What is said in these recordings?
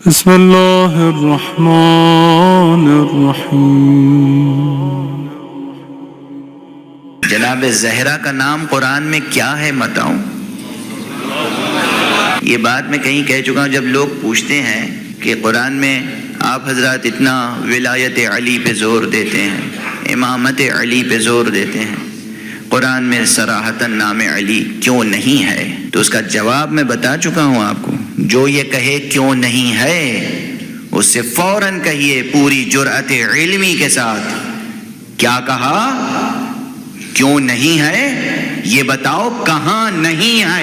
بسم اللہ الرحمن الرحیم۔ جناب زہرا کا نام قرآن میں کیا ہے بتاؤں؟ یہ بات میں کہیں کہہ چکا ہوں، جب لوگ پوچھتے ہیں کہ قرآن میں آپ حضرات اتنا ولایت علی پہ زور دیتے ہیں، امامت علی پہ زور دیتے ہیں، قرآن میں صراحتاً نام علی کیوں نہیں ہے؟ تو اس کا جواب میں بتا چکا ہوں آپ کو۔ جو یہ کہے کیوں نہیں ہے اس سے فوراً کہیے پوری جرأت علمی کے ساتھ، کیا کہا؟ کیوں نہیں ہے؟ یہ بتاؤ کہاں نہیں ہے؟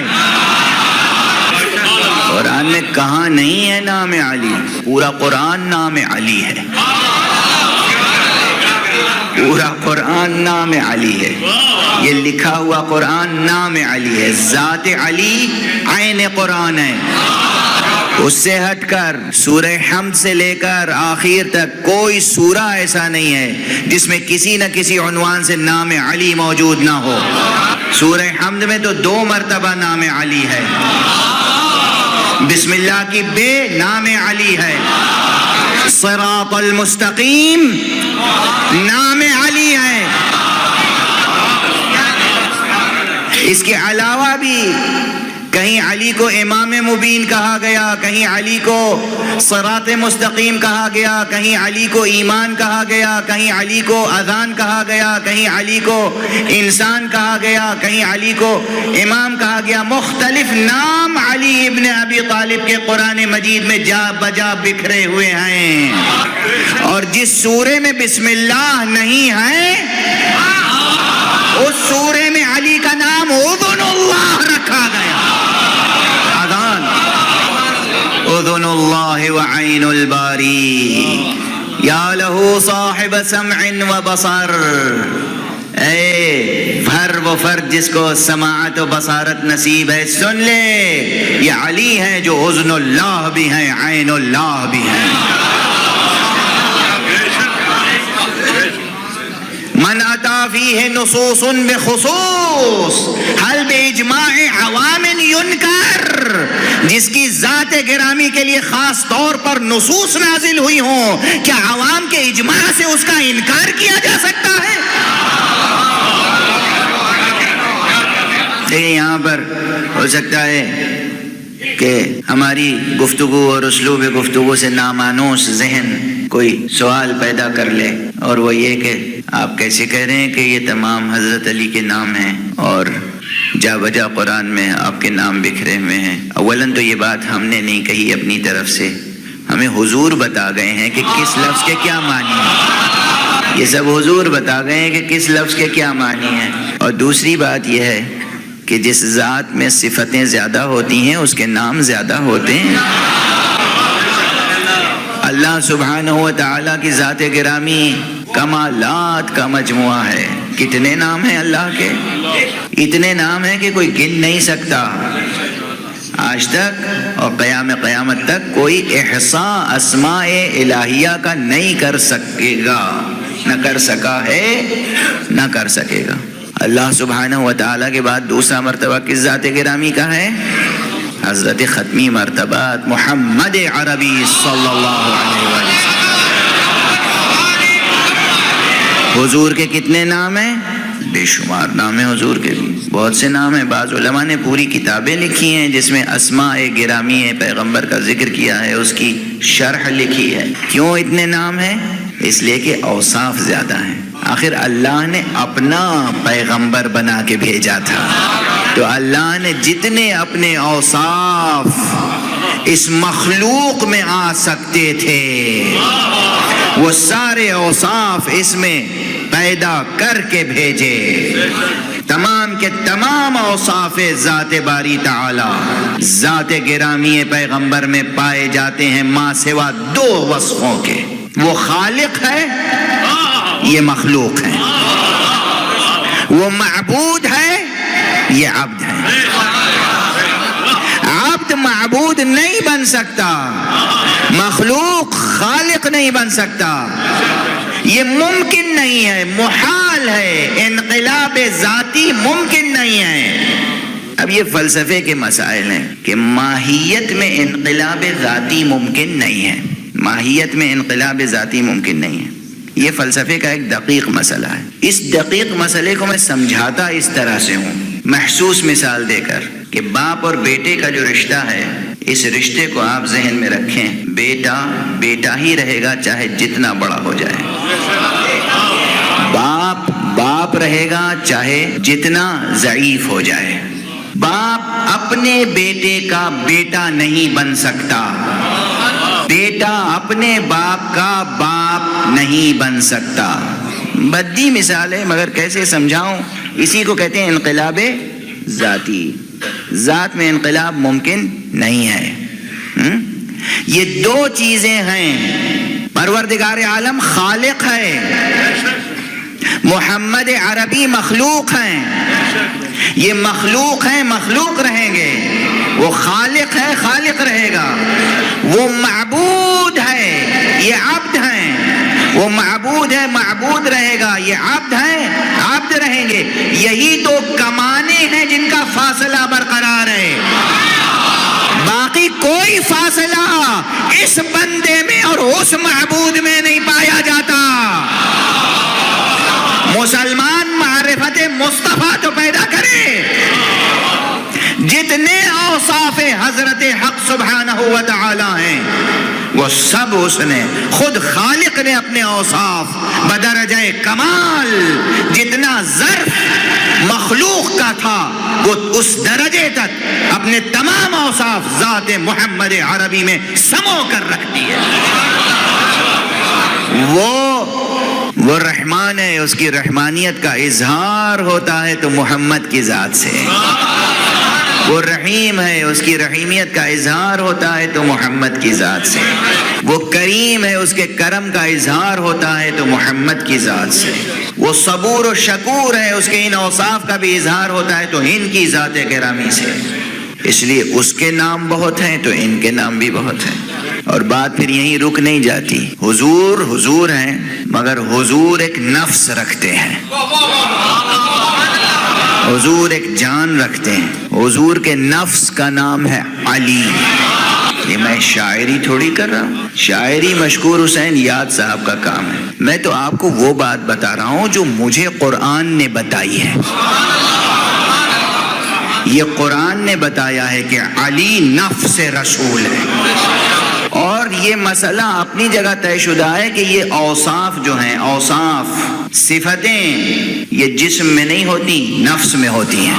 قرآن میں کہاں نہیں ہے نام علی؟ پورا قرآن نام علی ہے، پورا قرآن نام علی ہے، یہ لکھا ہوا قرآن نام علی ہے، ذات علی عین قرآن ہے۔ اس سے ہٹ کر سورہ حمد سے لے کر آخر تک کوئی سورہ ایسا نہیں ہے جس میں کسی نہ کسی عنوان سے نام علی موجود نہ ہو۔ سورہ حمد میں تو 2 مرتبہ نام علی ہے، بسم اللہ کی بے نام علی ہے، صراط المستقیم نام علی ہے۔ اس کے علاوہ بھی کہیں علی کو امام مبین کہا گیا، کہیں علی کو صراط مستقیم کہا گیا، کہیں علی کو ایمان کہا گیا، کہیں علی کو اذان کہا گیا، کہیں علی کو انسان کہا گیا، کہیں علی کو امام کہا گیا۔ مختلف نام علی ابن ابی طالب کے قرآن مجید میں جا بجا بکھرے ہوئے ہیں، اور جس سورے میں بسم اللہ نہیں ہے اس سورے میں علی کا نام اذن اللہ رکھا گیا۔ اذن اللہ وعین الباری یا لہو صاحب سمع و بصر، اے ہر وہ فرد جس کو سماعت و بصارت نصیب ہے سن لے، یہ علی ہے جو اذن اللہ بھی ہیں، عین اللہ بھی ہیں۔ من اتا فیہ نصوص بخصوص حل باجماع عوام ینکر، جس کی ذات گرامی کے لیے خاص طور پر نصوص نازل ہوئی ہوں، کیا عوام کے اجماع سے اس کا انکار کیا جا سکتا ہے؟ دیکھیں یہاں پر ہو سکتا ہے کہ ہماری گفتگو اور اسلوب گفتگو سے نامانوس ذہن کوئی سوال پیدا کر لے، اور وہ یہ کہ آپ کیسے کہہ رہے ہیں کہ یہ تمام حضرت علی کے نام ہیں اور جا بجا قرآن میں آپ کے نام بکھرے ہوئے ہیں؟ اولاً تو یہ بات ہم نے نہیں کہی اپنی طرف سے، ہمیں حضور بتا گئے ہیں کہ کس لفظ کے کیا معنی ہیں، یہ سب حضور بتا گئے ہیں کہ کس لفظ کے کیا معنی ہیں۔ اور دوسری بات یہ ہے کہ جس ذات میں صفتیں زیادہ ہوتی ہیں اس کے نام زیادہ ہوتے ہیں۔ اللہ سبحانہ و تعالیٰ کی ذات گرامی کمالات کا مجموعہ ہے۔ کتنے نام ہیں اللہ کے؟ اتنے نام ہیں کہ کوئی گن نہیں سکتا۔ آج تک اور قیامت تک کوئی احصاء اسماء الہیہ کا نہیں کر سکے گا، نہ کر سکا ہے نہ کر سکے گا۔ اللہ سبحانہ و تعالیٰ کے بعد دوسرا مرتبہ کس ذات گرامی کا ہے؟ حضرت ختمی مرتبات محمد عربی صلی اللہ علیہ وسلم۔ حضور کے کتنے نام ہیں؟ بے شمار نام ہیں حضور کے بھی، بہت سے نام ہیں۔ بعض علماء نے پوری کتابیں لکھی ہیں جس میں اسماء گرامی پیغمبر کا ذکر کیا ہے، اس کی شرح لکھی ہے۔ کیوں اتنے نام ہیں؟ اس لیے کہ اوصاف زیادہ ہیں۔ آخر اللہ نے اپنا پیغمبر بنا کے بھیجا تھا، تو اللہ نے جتنے اپنے اوصاف اس مخلوق میں آ سکتے تھے وہ سارے اوصاف اس میں پیدا کر کے بھیجے۔ تمام کے تمام اوصاف ذات باری تعالی ذات گرامی پیغمبر میں پائے جاتے ہیں، ماں سوا 2 وصفوں کے۔ وہ خالق ہے، یہ مخلوق ہے، وہ معبود ہے، یہ عبد ہے۔ عبد معبود نہیں بن سکتا، مخلوق خالق نہیں بن سکتا، یہ ممکن نہیں ہے، محال ہے، انقلاب ذاتی ممکن نہیں ہے۔ اب یہ فلسفے کے مسائل ہیں کہ ماہیت میں انقلاب ذاتی ممکن نہیں ہے، ماہیت میں انقلاب ذاتی ممکن نہیں ہے. یہ فلسفے کا ایک دقیق مسئلہ ہے. اس دقیق مسئلے کو میں سمجھاتا اس طرح سے ہوں، محسوس مثال دے کر، کہ باپ اور بیٹے کا جو رشتہ ہے، اس رشتے کو آپ ذہن میں رکھیں. بیٹا بیٹا ہی رہے گا چاہے جتنا بڑا ہو جائے، باپ باپ رہے گا چاہے جتنا ضعیف ہو جائے. باپ اپنے بیٹے کا بیٹا نہیں بن سکتا، بیٹا اپنے باپ کا باپ نہیں بن سکتا. بدی مثال ہے مگر کیسے سمجھاؤں؟ اسی کو کہتے ہیں انقلاب ذاتی. ذات میں انقلاب ممکن نہیں ہے. یہ دو چیزیں ہیں. پروردگار عالم خالق ہے، محمد عربی مخلوق ہیں. یہ مخلوق ہیں، مخلوق رہیں گے. وہ خالق ہے، خالق رہے گا. وہ معبود ہے، یہ عبد ہیں. وہ معبود ہے، معبود رہے گا. یہ عبد ہیں، عبد رہیں گے. یہی تو کمانے ہیں جن کا فاصلہ برقرار ہے. باقی کوئی فاصلہ اس بندے میں اور اس معبود میں نہیں پایا جاتا. مسلمان معرفت مصطفیٰ تو پیدا کرے. جتنے اوصاف حضرت حق سبحانہ و تعالی ہیں وہ سب اس نے خود خالق نے اپنے اوصاف بدرجہ کمال جتنا ظرف مخلوق کا تھا وہ اس درجے تک اپنے تمام اوصاف ذات محمد عربی میں سمو کر رکھ دیے. وہ رحمان ہے، اس کی رحمانیت کا اظہار ہوتا ہے تو محمد کی ذات سے. وہ رحیم ہے، اس کی رحیمیت کا اظہار ہوتا ہے تو محمد کی ذات سے. وہ کریم ہے، اس کے کرم کا اظہار ہوتا ہے تو محمد کی ذات سے. وہ صبور و شکور ہے، اس کے ان اوصاف کا بھی اظہار ہوتا ہے تو ان کی ذات گرامی سے. اس لیے اس کے نام بہت ہیں تو ان کے نام بھی بہت ہیں. اور بات پھر یہیں رک نہیں جاتی. حضور حضور ہیں مگر حضور ایک نفس رکھتے ہیں، حضور ایک جان رکھتے ہیں. حضور کے نفس کا نام ہے علی. یہ میں شاعری تھوڑی کر رہا ہوں، شاعری مشکور حسین یاد صاحب کا کام ہے. میں تو آپ کو وہ بات بتا رہا ہوں جو مجھے قرآن نے بتائی ہے. یہ قرآن نے بتایا ہے کہ علی نفس رسول ہے. اور یہ مسئلہ اپنی جگہ طے شدہ ہے کہ یہ اوصاف جو ہیں، اوصاف صفتیں، یہ جسم میں نہیں ہوتی، نفس میں ہوتی ہیں.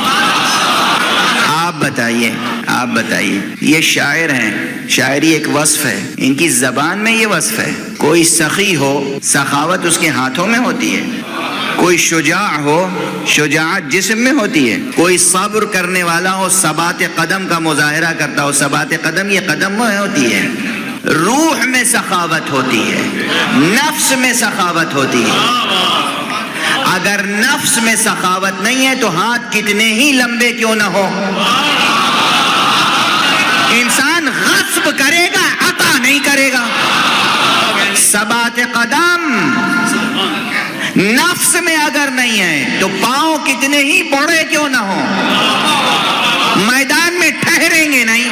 آپ بتائیے یہ شاعر ہیں، شاعری ایک وصف ہے، ان کی زبان میں یہ وصف ہے. کوئی سخی ہو، سخاوت اس کے ہاتھوں میں ہوتی ہے. کوئی شجاع ہو، شجاعت جسم میں ہوتی ہے. کوئی صبر کرنے والا ہو، ثبات قدم کا مظاہرہ کرتا ہو، ثبات قدم یہ قدم میں ہوتی ہے. روح میں سخاوت ہوتی ہے، نفس میں سخاوت ہوتی ہے. اگر نفس میں سخاوت نہیں ہے تو ہاتھ کتنے ہی لمبے کیوں نہ ہو، انسان غصب کرے گا، عطا نہیں کرے گا. ثبات قدم نفس میں اگر نہیں ہے تو پاؤں کتنے ہی بڑے کیوں نہ ہو، میدان میں ٹھہریں گے نہیں.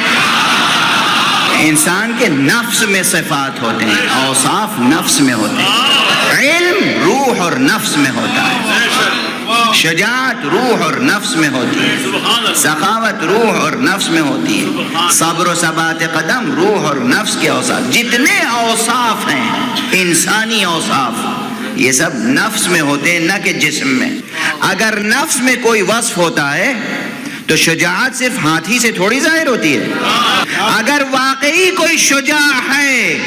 انسان کے نفس میں صفات ہوتے ہیں، اوصاف نفس میں ہوتے ہیں. علم روح اور نفس میں ہوتا ہے، شجاعت روح اور نفس میں ہوتی ہے، سخاوت روح اور نفس میں ہوتی ہے، صبر و ثبات قدم روح اور نفس کے اوصاف. جتنے اوصاف ہیں انسانی اوصاف یہ سب نفس میں ہوتے ہیں، نہ کہ جسم میں. اگر نفس میں کوئی وصف ہوتا ہے تو شجاعت صرف ہاتھی سے تھوڑی ظاہر ہوتی ہے. اگر واقعی کوئی شجاع ہے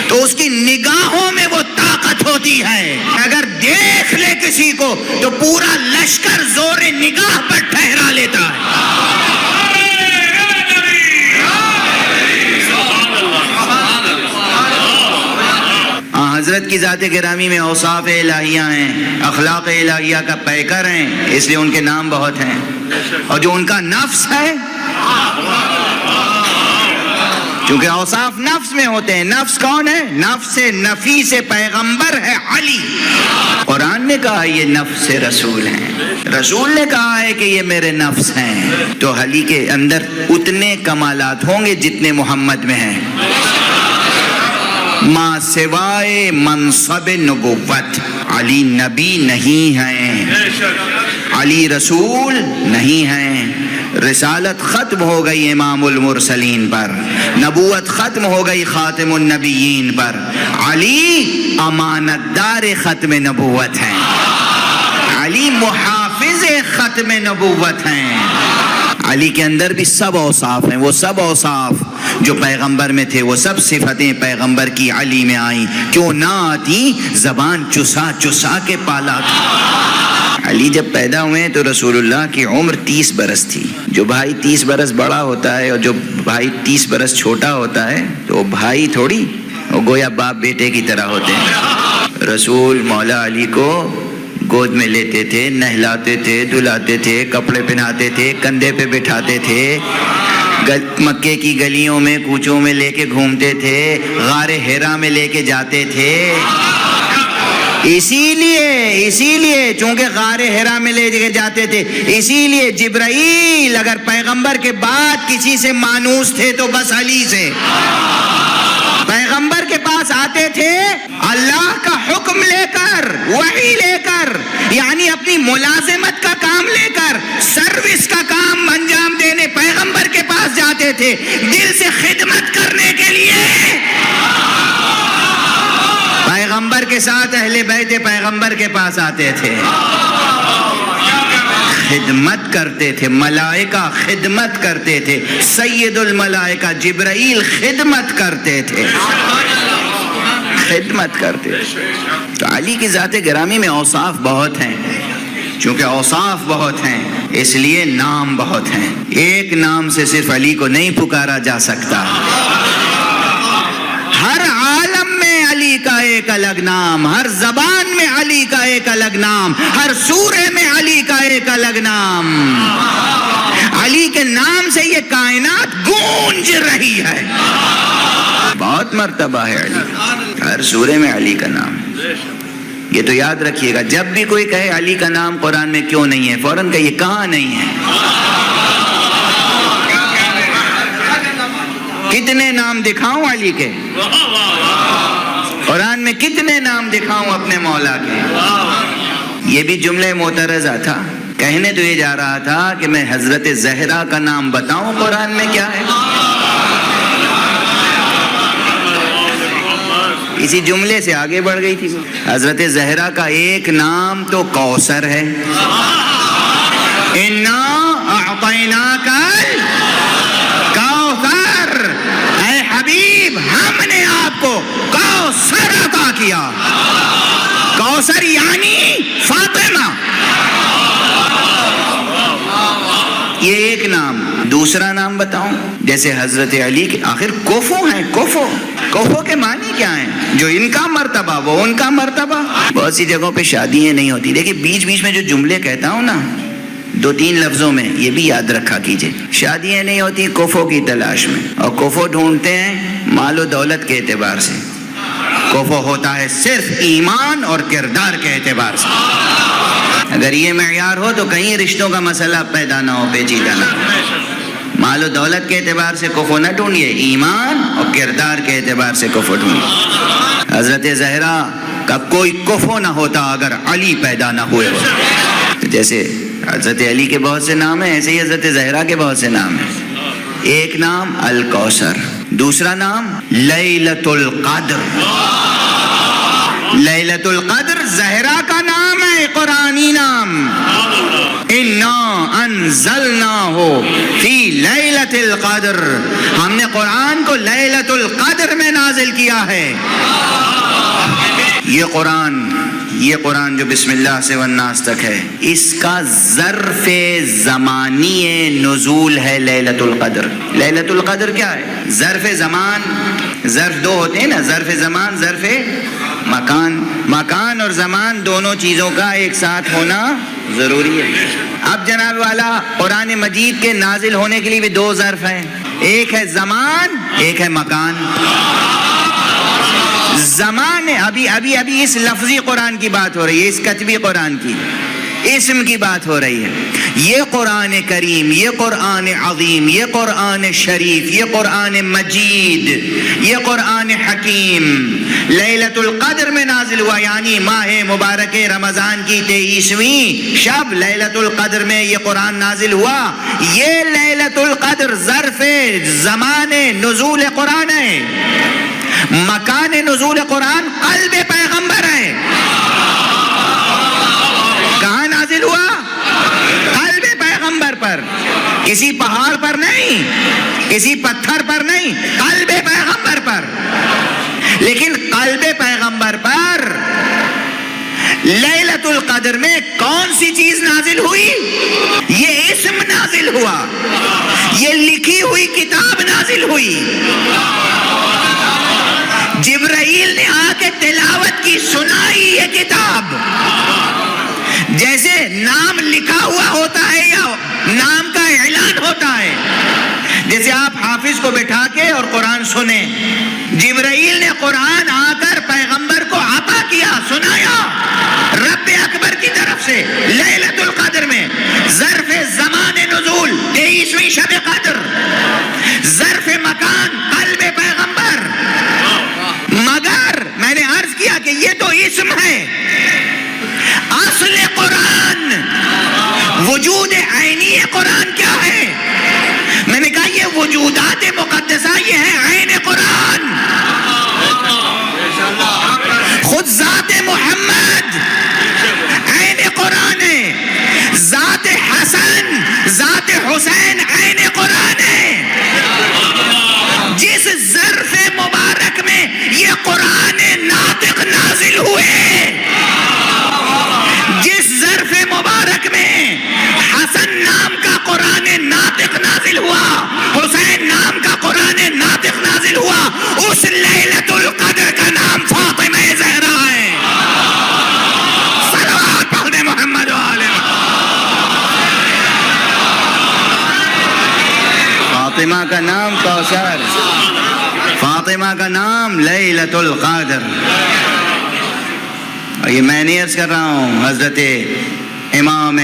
تو اس کی نگاہوں میں وہ طاقت ہوتی ہے. اگر دیکھ لے کسی کو تو پورا لشکر زور نگاہ پر ٹھہرا لیتا ہے. حضرت کی ذات گرامی میں اوصاف الہیہ ہیں، اخلاق الہیہ کا پیکر ہیں، اس لیے ان کے نام بہت ہیں. اور جو ان کا نفس ہے چونکہ اوصاف نفس میں ہوتے ہیں. نفس کون ہے؟ نفس نفیس پیغمبر ہے علی. قرآن نے کہا یہ نفس رسول ہیں, رسول نے کہا ہے کہ یہ میرے نفس ہیں. تو علی کے اندر اتنے کمالات ہوں گے جتنے محمد میں ہیں, ما سوائے منصب نبوت. علی نبی نہیں ہیں, علی رسول نہیں ہیں. رسالت ختم ہو گئی امام المرسلین پر, نبوت ختم ہو گئی خاتم النبیین پر. علی امانت دار ختم نبوت ہیں, علی محافظ ختم نبوت ہیں. علی کے اندر بھی سب اوصاف ہیں, وہ سب اوصاف جو پیغمبر میں تھے, وہ سب صفتیں پیغمبر کی علی میں آئیں. کیوں نہ آتی؟ زبان چسا چسا کے پالا تھا. علی جب پیدا ہوئے تو رسول اللہ کی عمر 30 برس تھی. جو بھائی 30 برس بڑا ہوتا ہے اور جو بھائی 30 برس چھوٹا ہوتا ہے تو بھائی تھوڑی, وہ گویا باپ بیٹے کی طرح ہوتے ہیں. رسول مولا علی کو گود میں لیتے تھے, نہلاتے تھے, دھلاتے تھے, کپڑے پہناتے تھے, کندھے پہ بٹھاتے تھے, مکے کی گلیوں میں کوچوں میں لے کے گھومتے تھے, غار ہیرا میں لے کے جاتے تھے. اسی لیے چونکہ غار ہیرا میں لے کے جاتے تھے, اسی لیے جبرائیل اگر پیغمبر کے بعد کسی سے مانوس تھے تو بس علی سے. پیغمبر کے پاس آتے تھے اللہ کا حکم لے کر, وحی لے کر, یعنی اپنی ملازمت کا کام لے کر, سروس کا کام انجام دینے پیغمبر کے پاس جاتے تھے, دل سے خدمت کرنے کے لیے. پیغمبر کے ساتھ اہل بیت پیغمبر کے پاس آتے تھے, خدمت کرتے تھے. ملائکہ خدمت کرتے تھے, سید الملائکہ جبرائیل خدمت کرتے تھے, خدمت کرتے تھے. تو علی کی ذات گرامی میں اوصاف بہت ہیں. چونکہ اوصاف بہت ہیں اس لیے نام بہت ہیں. ایک نام سے صرف علی کو نہیں پکارا جا سکتا. ہر عالم میں علی کا ایک الگ نام, ہر زبان میں علی کا ایک الگ نام, ہر سورے میں علی کا ایک الگ نام. علی کے نام سے یہ کائنات گونج رہی ہے. بہت مرتبہ ہے علی, ہر سورے میں علی کا نام. یہ تو یاد رکھیے گا, جب بھی کوئی کہے علی کا نام قرآن میں کیوں نہیں ہے, فوراً کہیے کہاں نہیں ہے. کتنے نام دکھاؤں علی کے قرآن میں, کتنے نام دکھاؤں اپنے مولا کے. یہ بھی جملہ معترضہ تھا, کہنے تو یہ جا رہا تھا کہ میں حضرت زہرا کا نام بتاؤں قرآن میں کیا ہے. اسی جملے سے آگے بڑھ گئی تھی. حضرت زہرا کا ایک نام تو کوثر ہے, انا اعطیناک الکوثر, اے حبیب ہم نے آپ کو کوثر عطا کیا. کوثر یعنی فاطمہ. یہ ایک نام. دوسرا نام بتاؤں, جیسے حضرت علی کے آخر کوفو ہیں, کوفو کے معنی کیا ہیں؟ جو ان کا مرتبہ وہ ان کا مرتبہ. بہت سی جگہوں پہ شادیاں نہیں ہوتی. دیکھیں بیچ بیچ میں جو جملے کہتا ہوں نا 2-3 لفظوں میں, یہ بھی یاد رکھا کیجئے. شادیاں نہیں ہوتی کوفو کی تلاش میں, اور کوفو ڈھونڈتے ہیں مال و دولت کے اعتبار سے. کوفو ہوتا ہے صرف ایمان اور کردار کے اعتبار سے. اگر یہ معیار ہو تو کہیں رشتوں کا مسئلہ پیدا نہ ہو, پیچیدہ نہ ہو. مال و دولت کے اعتبار سے کفو نہ ڈھونڈیے, ایمان اور کردار کے اعتبار سے کفو ڈھونڈیے. حضرت زہرا کا کوئی کفو نہ ہوتا اگر علی پیدا نہ ہوئے. جیسے حضرت علی کے بہت سے نام ہیں, ایسے ہی حضرت زہرا کے بہت سے نام ہیں. ایک نام الکوثر, دوسرا نام لیلۃ القدر. لیلۃ القدر زہرا کا نام ہے, قرآنی نام. انا انزلناہ فی لیلۃ القدر, ہم نے قرآن کو لیلۃ القدر میں نازل کیا ہے. یہ قرآن جو بسم اللہ سے والناس تک ہے, اس کا ظرف زمانی نزول ہے لیلۃ القدر. لیلۃ القدر کیا ہے؟ ظرف زمان, ظرف 2 ہوتے ہیں نا, ظرف زمان, ظرف مکان اور زمان دونوں چیزوں کا ایک ساتھ ہونا ضروری ہے. اب جناب والا قرآن مجید کے نازل ہونے کے لیے بھی دو ظرف ہیں، ایک ہے زمان، ایک ہے مکان. زمان ابھی اس لفظی قرآن کی بات ہو رہی ہے، اس کتبی قرآن کی، اسم کی بات ہو رہی ہے. یہ قرآن کریم، یہ قرآن عظیم، یہ قرآن شریف، یہ قرآن مجید، یہ قرآن حکیم لیلۃ القدر میں نازل ہوا، یعنی ماہ مبارک رمضان کی 23ویں شب لیلۃ القدر میں یہ قرآن نازل ہوا. یہ لیلۃ القدر ظرف زمان نزول قرآن ہے، مکان نزول قرآن قلب پیغمبر ہے. کہاں نازل ہوا؟ قلب پیغمبر پر، کسی پہاڑ پر نہیں، کسی پتھر پر نہیں، قلب پیغمبر پر. لیکن قلب پیغمبر پر لیلۃ القدر میں کون سی چیز نازل ہوئی؟ یہ اسم نازل ہوا، یہ لکھی ہوئی کتاب نازل ہوئی. جبرائیل نے آ کے تلاوت کی، سنائی یہ کتاب. جیسے نام لکھا ہوا ہوتا ہے یا نام کا اعلان ہوتا ہے، جیسے آپ حافظ کو بٹھا کے اور قرآن سنیں، جبرائیل نے قرآن آ کر پیغمبر کو عطا کیا، سنایا رب اکبر کی طرف سے لیلۃ القدر میں. ظرف زمان نزول 23ویں شب قدر، ظرف مکان قلب پیغمبر. مگر میں نے عرض کیا کہ یہ تو اسم ہے، اصل قرآن، وجود عینی قرآن کیا ہے؟ میں نے کہا یہ وجودات مقدسہ، یہ ہے عین قرآن. خود ذات محمد عین قرآن ہے، ذات حسن، ذات حسین عین قرآن ہے. جس ظرف مبارک میں یہ قرآن ناطق نازل ہوئے، جس ظرف مبارک میں حسن نام کا قرآن ناطق نازل ہوا، حسین نام کا قرآن ناطق نازل ہوا، اس لیلۃ القدر کا نام فاطمہ زہرا ہے. صلوات پڑھ دے محمد وآلہ فاطمہ کا نام کوثر، فاطمہ کا نام لیلۃ القدر. یہ میں نہیں عرض کر رہا ہوں، حضرت امام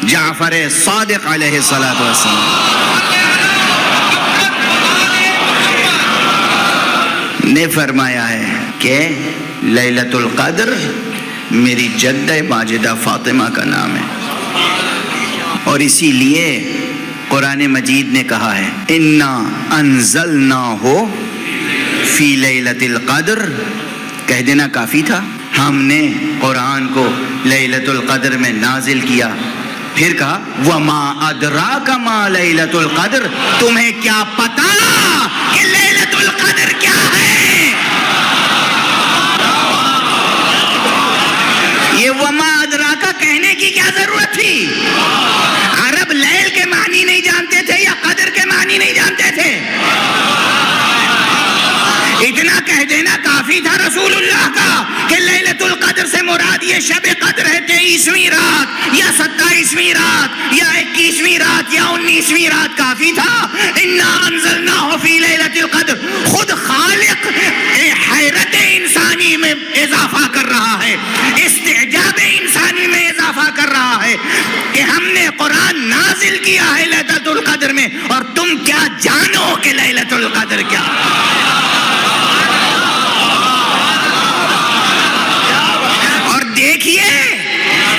جعفر صادق علیہ الصلاۃ والسلام نے فرمایا ہے کہ لیلۃ القدر میری جدہ ماجدہ فاطمہ کا نام ہے. اور اسی لیے قرآن مجید نے کہا ہے انا انزلناہ فی لیلۃ القدر. کہہ دینا کافی تھا، ہم نے قرآن کو لیلۃ القدر میں نازل کیا. پھر کہا وما ادراک ما لیلۃ القدر، تمہیں کیا پتا کہ لیلۃ القدر کیا ہے؟ یہ وما ادراک کہنے کی کیا ضرورت تھی؟ عرب لیل کے معنی نہیں جانتے تھے یا قدر کے معنی نہیں جانتے تھے؟ اتنا کہہ دینا کافی تھا رسول اللہ کا کہ لیلۃ القدر سے مراد یہ شب قدر ہے 23ویں رات یا 27ویں رات یا 21ویں رات یا 19ویں رات. کافی تھا. انا انزلناہ فی لیلۃ القدر. خود خالق حیرت انسانی میں اضافہ کر رہا ہے، استعجاب انسانی میں اضافہ کر رہا ہے کہ ہم نے قرآن نازل کیا ہے لیلۃ القدر میں، اور تم کیا جانو کہ لیلۃ القدر کیا؟ دیکھیے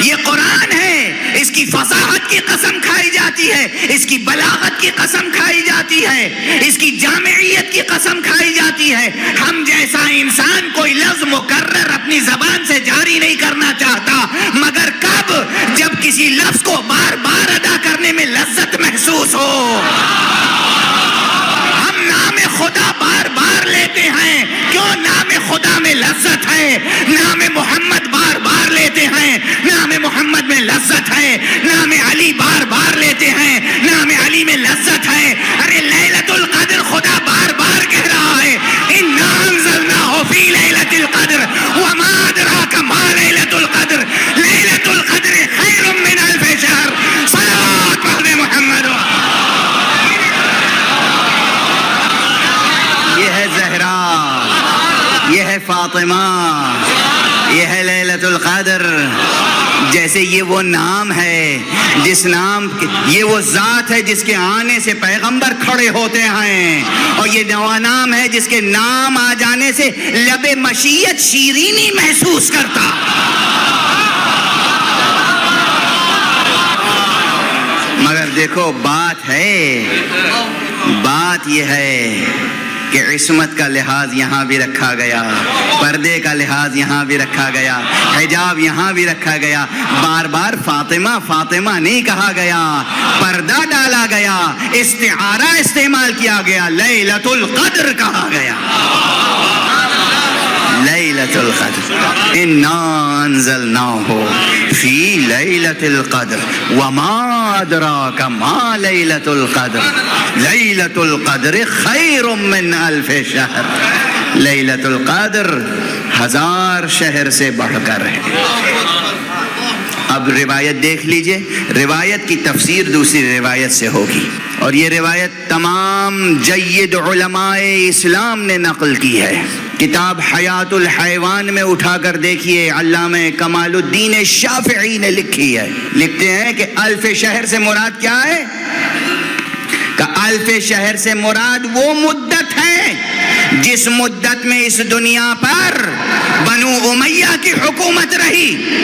یہ قرآن ہے، اس کی فصاحت کی قسم کھائی جاتی ہے، اس کی بلاغت کی قسم کھائی جاتی ہے، اس کی جامعیت کی قسم کھائی جاتی ہے. ہم جیسا انسان کوئی لفظ مکرر اپنی زبان سے جاری نہیں کرنا چاہتا، مگر کب؟ جب کسی لفظ کو بار بار ادا کرنے میں لذت محسوس ہو. ہم نام خدا بار بار لیتے ہیں، کیوں؟ نام خدا میں لذت ہے. نام محمد بار بار لیتے ہیں، نام محمد میں لذت ہے. نام علی بار بار لیتے ہیں، نام علی میں لذت ہے. ارے لیلۃ القدر خدا بار بار کہہ رہا ہے انا انزلناہ فی لیلۃ القدر. یہ ہے فاطمہ، یہ ہے لیلۃ القدر. جیسے یہ وہ نام ہے جس نام، یہ وہ ذات ہے جس کے آنے سے پیغمبر کھڑے ہوتے ہیں، اور یہ وہ نام ہے جس کے نام آ جانے سے لب مشیت شیرینی محسوس کرتا. مگر دیکھو بات یہ ہے کہ عصمت کا لحاظ یہاں بھی رکھا گیا، پردے کا لحاظ یہاں بھی رکھا گیا، حجاب یہاں بھی رکھا گیا. بار بار فاطمہ فاطمہ نہیں کہا گیا، پردہ ڈالا گیا، استعارہ استعمال کیا گیا، لیلۃ القدر کہا گیا. لیلۃ القدر انا انزلناہ فی لیلۃ القدر وما ادراک ما لیلۃ القدر لیلۃ القدر خیر من الف شہر. لیلۃ القدر 1000 شہر سے بڑھ کر ہے. اب روایت دیکھ لیجئے، روایت کی تفسیر دوسری روایت سے ہوگی، اور یہ روایت تمام جید علماء اسلام نے نقل کی ہے. کتاب حیات الحیوان میں اٹھا کر دیکھیے، علامہ کمال الدین شافعی نے لکھی ہے. لکھتے ہیں کہ الف شہر سے مراد کیا ہے؟ کہ الف شہر سے مراد وہ مدت ہے جس مدت میں اس دنیا پر بنو امیہ کی حکومت رہی.